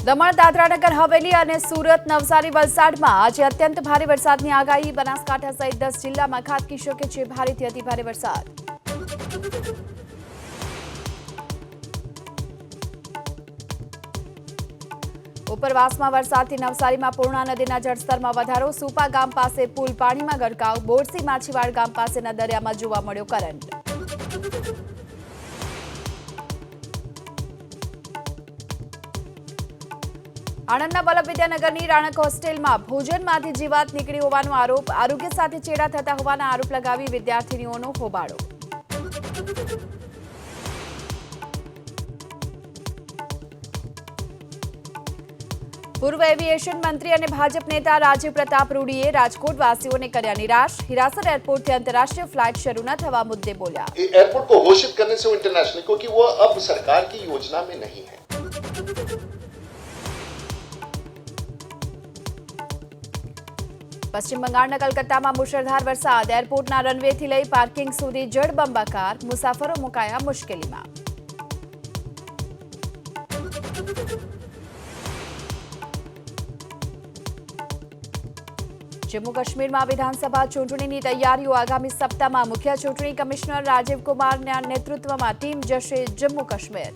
દમણ, દાદરા નગર હવેલી અને સુરત, નવસારી, વલસાડમાં આજે અત્યંત ભારે વરસાદની આગાહી. બનાસકાંઠા સહિત 10 જિલ્લામાં ખાબકી શકે છે ભારેથી અતિભારે વરસાદ. ઉપરવાસમાં વરસાદથી નવસારીમાં પૂર્ણા નદીના જળસ્તરમાં વધારો. સુપા ગામ પાસે પુલ પાણીમાં ગરકાવ. બોરસી માછીવાડ ગામ પાસેના દરિયામાં જોવા મળ્યો કરંટ. આણંદના વલ્લભ વિદ્યાનગરની રાણક હોસ્ટેલમાં ભોજનમાંથી જીવાત નીકળી હોવાનો આરોપ. આરોગ્ય સાથે ચેડા થતા હોવાના આરોપ લગાવી વિદ્યાર્થીનીઓનો હોબાળો. પૂર્વ એવિએશન મંત્રી અને ભાજપ નેતા રાજીવ પ્રતાપ રૂડીએ રાજકોટવાસીઓને કર્યા નિરાશ. હિરાસર एयरपोर्ट अंतर्राष्ट्रीय फ्लाइट शुरू न થવા મુદ્દે બોલ્યા. एयरपोर्ट को घोषित करने से वो इंटरनेशनल, क्योंकि वो अब सरकार की योजना में नहीं है. પશ્ચિમ બંગાળના કલકત્તામાં મુશળધાર વરસાદ. એરપોર્ટના રનવેથી લઈ પાર્કિંગ સુધી જળબંબાકાર. મુસાફરો મુકાયા મુશ્કેલીમાં. જમ્મુ કાશ્મીરમાં વિધાનસભા ચૂંટણીની તૈયારીઓ. આગામી સપ્તાહમાં મુખ્ય ચૂંટણી કમિશનર રાજીવ કુમારના નેતૃત્વમાં ટીમ જશે જમ્મુ કાશ્મીર.